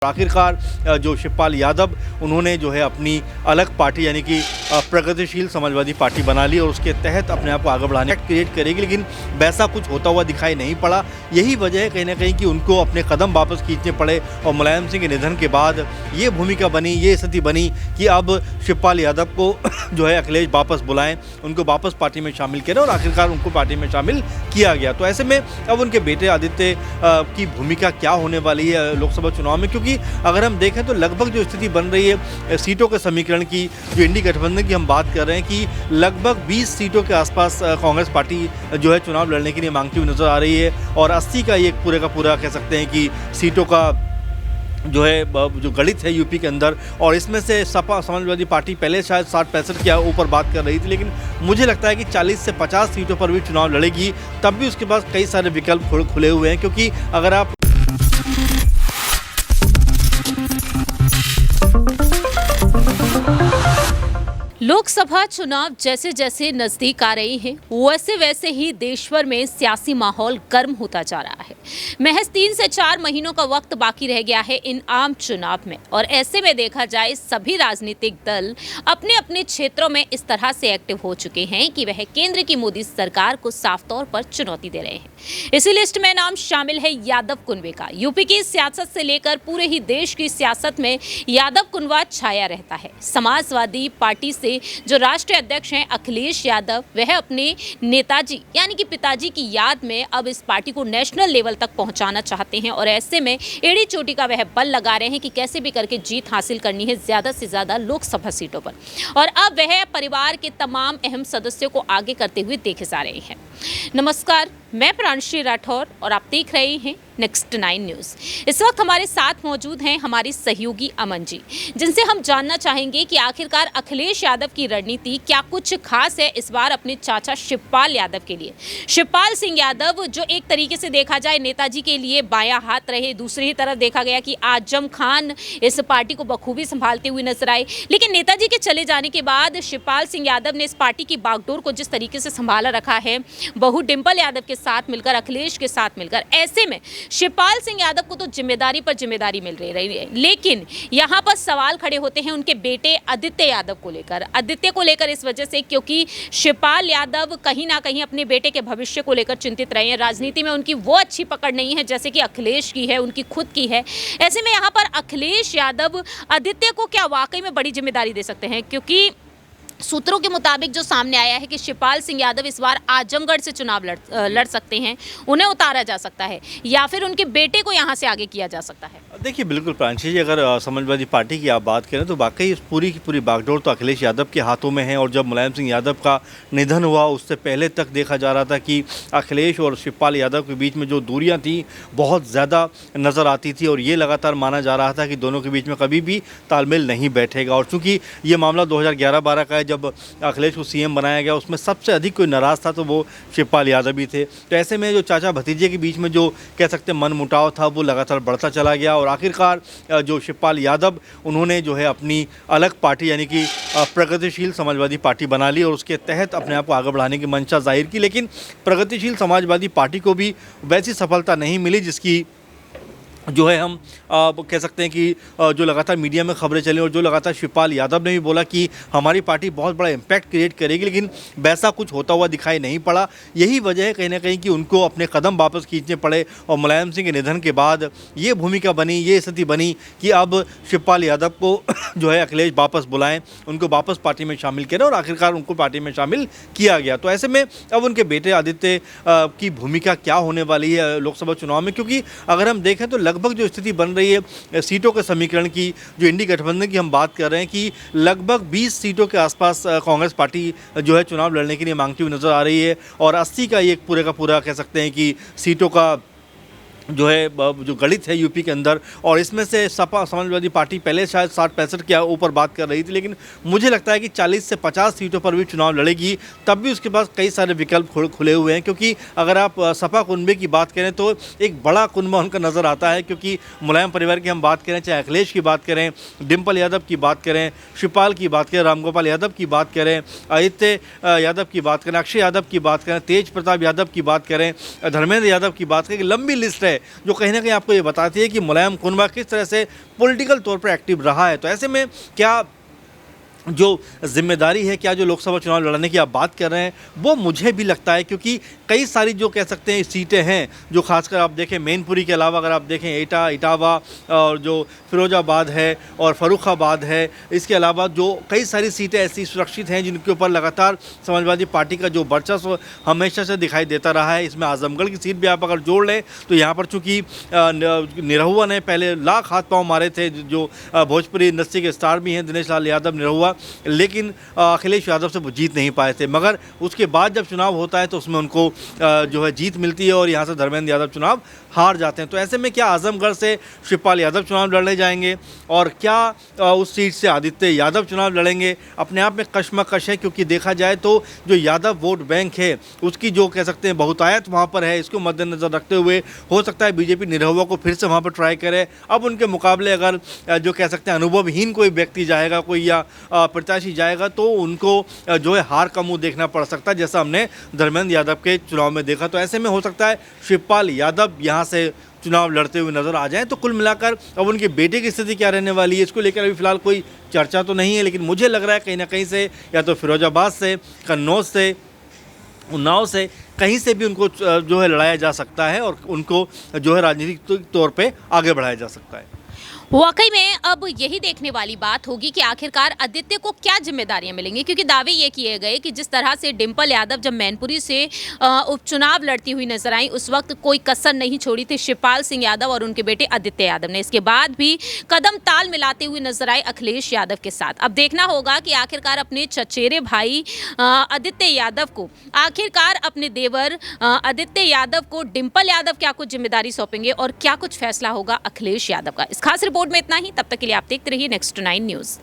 आखिरकार जो शिवपाल यादव उन्होंने जो है अपनी अलग पार्टी यानी कि प्रगतिशील समाजवादी पार्टी बना ली और उसके तहत अपने आप को आगे बढ़ाने क्रिएट करेगी, लेकिन वैसा कुछ होता हुआ दिखाई नहीं पड़ा। यही वजह है कहीं ना कहीं कि उनको अपने कदम वापस खींचने पड़े और मुलायम सिंह के निधन के बाद ये भूमिका बनी, ये स्थिति बनी कि अब शिवपाल यादव को जो है अखिलेश वापस बुलाएं, उनको वापस पार्टी में शामिल करें और आखिरकार उनको पार्टी में शामिल किया गया। तो ऐसे में अब उनके बेटे आदित्य की भूमिका क्या होने वाली है लोकसभा चुनाव में, क्योंकि अगर हम देखें तो लगभग जो स्थिति बन रही है सीटों के समीकरण की, जो इंडी गठबंधन की हम बात कर रहे हैं कि लगभग 20 सीटों के आसपास कांग्रेस पार्टी जो है चुनाव लड़ने के लिए मांगती हुई नजर आ रही है और 80 का ये पूरे का पूरा कह सकते हैं कि सीटों का जो है जो गणित है यूपी के अंदर। और इसमें से सपा समाजवादी पार्टी पहले शायद 60-65 के ऊपर बात कर रही थी, लेकिन मुझे लगता है कि 40 से 50 सीटों पर भी चुनाव लड़ेगी। तब भी उसके पास कई सारे विकल्प खुले हुए हैं, क्योंकि अगर आप लोकसभा चुनाव जैसे जैसे नजदीक आ रही हैं, वैसे वैसे ही देशभर में सियासी माहौल गर्म होता जा रहा है। महज 3 से 4 महीनों का वक्त बाकी रह गया है इन आम चुनाव में, और ऐसे में देखा जाए सभी राजनीतिक दल अपने अपने क्षेत्रों में इस तरह से एक्टिव हो चुके हैं कि वह केंद्र की मोदी सरकार को साफ तौर पर चुनौती दे रहे हैं। इसी लिस्ट में नाम शामिल है यादव कुनबे का। यूपी की सियासत से लेकर पूरे ही देश की सियासत में यादव कुनबा छाया रहता है। समाजवादी पार्टी से जो राष्ट्रीय अध्यक्ष हैं अखिलेश यादव, वह अपने नेताजी यानी कि पिताजी की याद में अब इस पार्टी को नेशनल लेवल तक पहुंचाना चाहते हैं और ऐसे में एड़ी चोटी का वह बल लगा रहे हैं कि कैसे भी करके जीत हासिल करनी है ज़्यादा से ज़्यादा लोकसभा सीटों पर। और अब वह परिवार के तमाम अहम सदस्यों को आगे करते हुए देखे जा रहे हैं। नमस्कार, मैं प्रांशी राठौर और आप देख रहे हैं नेक्स्ट 9 न्यूज़। इस वक्त हमारे साथ मौजूद हैं हमारी सहयोगी अमन जी, जिनसे हम जानना चाहेंगे कि आखिरकार अखिलेश यादव की रणनीति क्या कुछ खास है इस बार अपने चाचा शिवपाल यादव के लिए। शिवपाल सिंह यादव जो एक तरीके से देखा जाए नेताजी के लिए बायां हाथ रहे, दूसरी ही तरफ देखा गया कि आजम खान इस पार्टी को बखूबी संभालते हुए नजर आए, लेकिन नेताजी के चले जाने के बाद शिवपाल सिंह यादव ने इस पार्टी की बागडोर को जिस तरीके से संभाला रखा है, बहू डिंपल यादव के साथ मिलकर, अखिलेश के साथ मिलकर, ऐसे में शिवपाल सिंह यादव को तो जिम्मेदारी पर जिम्मेदारी मिल रही है। लेकिन यहाँ पर सवाल खड़े होते हैं उनके बेटे आदित्य यादव को लेकर। आदित्य को लेकर इस वजह से क्योंकि शिवपाल यादव कहीं ना कहीं अपने बेटे के भविष्य को लेकर चिंतित रहे हैं। राजनीति में उनकी वो अच्छी पकड़ नहीं है जैसे कि अखिलेश की है, उनकी खुद की है। ऐसे में यहाँ पर अखिलेश यादव आदित्य को क्या वाकई में बड़ी जिम्मेदारी दे सकते हैं, क्योंकि सूत्रों के मुताबिक जो सामने आया है कि शिवपाल सिंह यादव इस बार आजमगढ़ से चुनाव लड़ सकते हैं, उन्हें उतारा जा सकता है या फिर उनके बेटे को यहां से आगे किया जा सकता है। देखिए बिल्कुल प्रांशी जी, अगर समाजवादी पार्टी की आप बात करें तो वाकई पूरी की पूरी बागडोर तो अखिलेश यादव के हाथों में है। और जब मुलायम सिंह यादव का निधन हुआ उससे पहले तक देखा जा रहा था कि अखिलेश और शिवपाल यादव के बीच में जो दूरियाँ थी बहुत ज़्यादा नज़र आती थी और ये लगातार माना जा रहा था कि दोनों के बीच में कभी भी तालमेल नहीं बैठेगा। और चूँकि ये मामला 2011-12 का है जब अखिलेश को सीएम बनाया गया, उसमें सबसे अधिक कोई नाराज़ था तो वो शिवपाल यादव ही थे। तो ऐसे में जो चाचा भतीजे के बीच में जो कह सकते हैं मनमुटाव था वो लगातार बढ़ता चला गया और आखिरकार जो शिवपाल यादव उन्होंने जो है अपनी अलग पार्टी यानी कि प्रगतिशील समाजवादी पार्टी बना ली और उसके तहत अपने आप को आगे बढ़ाने की मंशा जाहिर की। लेकिन प्रगतिशील समाजवादी पार्टी को भी वैसी सफलता नहीं मिली जिसकी जो है हम कह सकते हैं कि जो लगातार मीडिया में खबरें चली और जो लगातार शिवपाल यादव ने भी बोला कि हमारी पार्टी बहुत बड़ा इम्पैक्ट क्रिएट करेगी, लेकिन वैसा कुछ होता हुआ दिखाई नहीं पड़ा। यही वजह है कहीं ना कहीं कि उनको अपने कदम वापस खींचने पड़े और मुलायम सिंह के निधन के बाद ये भूमिका बनी, ये स्थिति बनी कि अब शिवपाल यादव को जो है अखिलेश वापस बुलाएं, उनको वापस पार्टी में शामिल करें और आखिरकार उनको पार्टी में शामिल किया गया। तो ऐसे में अब उनके बेटे आदित्य की भूमिका क्या होने वाली है लोकसभा चुनाव में, क्योंकि अगर हम देखें तो लगभग जो स्थिति बन रही है सीटों के समीकरण की, जो इंडी गठबंधन की हम बात कर रहे हैं कि लगभग 20 सीटों के आसपास कांग्रेस पार्टी जो है चुनाव लड़ने के लिए मांगती हुई नजर आ रही है और 80 का ये पूरे का पूरा कह सकते हैं कि सीटों का जो है जो गणित है यूपी के अंदर। और इसमें से सपा समाजवादी पार्टी पहले शायद 60-65 के ऊपर बात कर रही थी, लेकिन मुझे लगता है कि 40 से 50 सीटों पर भी चुनाव लड़ेगी। तब भी उसके पास कई सारे विकल्प खुले हुए हैं, क्योंकि अगर आप सपा कुनबे की बात करें तो एक बड़ा कुनबा उनका नज़र आता है, क्योंकि मुलायम परिवार की हम बात करें, चाहे अखिलेश की बात करें, डिंपल यादव की बात करें, शिवपाल की बात करें, रामगोपाल यादव की बात करें, आदित्य यादव की बात करें, अक्षय यादव की बात करें, तेज प्रताप यादव की बात करें, धर्मेंद्र यादव की बात करें, लंबी लिस्ट है जो कहीं ना कहीं आपको ये बताती है कि मुलायम कुनबा किस तरह से पॉलिटिकल तौर पर एक्टिव रहा है। तो ऐसे में क्या जो जिम्मेदारी है, क्या जो लोकसभा चुनाव लड़ने की आप बात कर रहे हैं, वो मुझे भी लगता है, क्योंकि कई सारी जो कह सकते हैं सीटें हैं जो खासकर आप देखें मैनपुरी के अलावा अगर आप देखें एटा, इटावा और जो फिरोजाबाद है और फर्रुखाबाद है, इसके अलावा जो कई सारी सीटें ऐसी सुरक्षित हैं जिनके ऊपर लगातार समाजवादी पार्टी का जो वर्चस्व हमेशा से दिखाई देता रहा है। इसमें आजमगढ़ की सीट भी आप अगर जोड़ लें तो यहाँ पर चूँकि निरहुआ ने पहले लाख हाथ पाँव मारे थे, जो भोजपुरी इंडस्ट्री के स्टार भी हैं दिनेश लाल यादव निरहुआ, लेकिन अखिलेश यादव से वो जीत नहीं पाए थे। मगर उसके बाद जब चुनाव होता है तो उसमें उनको जो है जीत मिलती है और यहाँ से धर्मेंद्र यादव चुनाव हार जाते हैं। तो ऐसे में क्या आजमगढ़ से शिवपाल यादव चुनाव लड़ने जाएंगे और क्या उस सीट से आदित्य यादव चुनाव लड़ेंगे, अपने आप में कशमकश है। क्योंकि देखा जाए तो जो यादव वोट बैंक है उसकी जो कह सकते हैं बहुतायत वहाँ पर है, इसको मद्देनजर रखते हुए हो सकता है बीजेपी निरहुआ को फिर से वहाँ पर ट्राई करे। अब उनके मुकाबले अगर जो कह सकते हैं अनुभवहीन कोई व्यक्ति जाएगा, कोई या प्रत्याशी जाएगा, तो उनको जो है हार का मुंह देखना पड़ सकता है, जैसा हमने धर्मेंद्र यादव के चुनाव में देखा। तो ऐसे में हो सकता है शिवपाल यादव यहाँ से चुनाव लड़ते हुए नजर आ जाएं। तो कुल मिलाकर अब उनके बेटे की स्थिति क्या रहने वाली है, इसको लेकर अभी फिलहाल कोई चर्चा तो नहीं है, लेकिन मुझे लग रहा है कहीं ना कहीं से या तो फिरोजाबाद से, कन्नौज से, उन्नाव से, कहीं से भी उनको जो है लड़ाया जा सकता है और उनको जो है राजनीतिक तौर पे आगे बढ़ाया जा सकता है। वाकई में अब यही देखने वाली बात होगी कि आखिरकार आदित्य को क्या जिम्मेदारियां मिलेंगी, क्योंकि दावे ये किए गए कि जिस तरह से डिंपल यादव जब मैनपुरी से उपचुनाव लड़ती हुई नजर आई उस वक्त कोई कसर नहीं छोड़ी थी शिवपाल सिंह यादव और उनके बेटे आदित्य यादव ने। इसके बाद भी कदम ताल मिलाते हुए नजर आए अखिलेश यादव के साथ। अब देखना होगा कि आखिरकार अपने चचेरे भाई आदित्य यादव को, आखिरकार अपने देवर आदित्य यादव को डिंपल यादव क्या कुछ जिम्मेदारी सौंपेंगे और क्या कुछ फैसला होगा अखिलेश यादव का। इस खास रिपोर्ट में इतना ही। तब तक के लिए आप देखते रहिए नेक्स्ट 9 न्यूज़।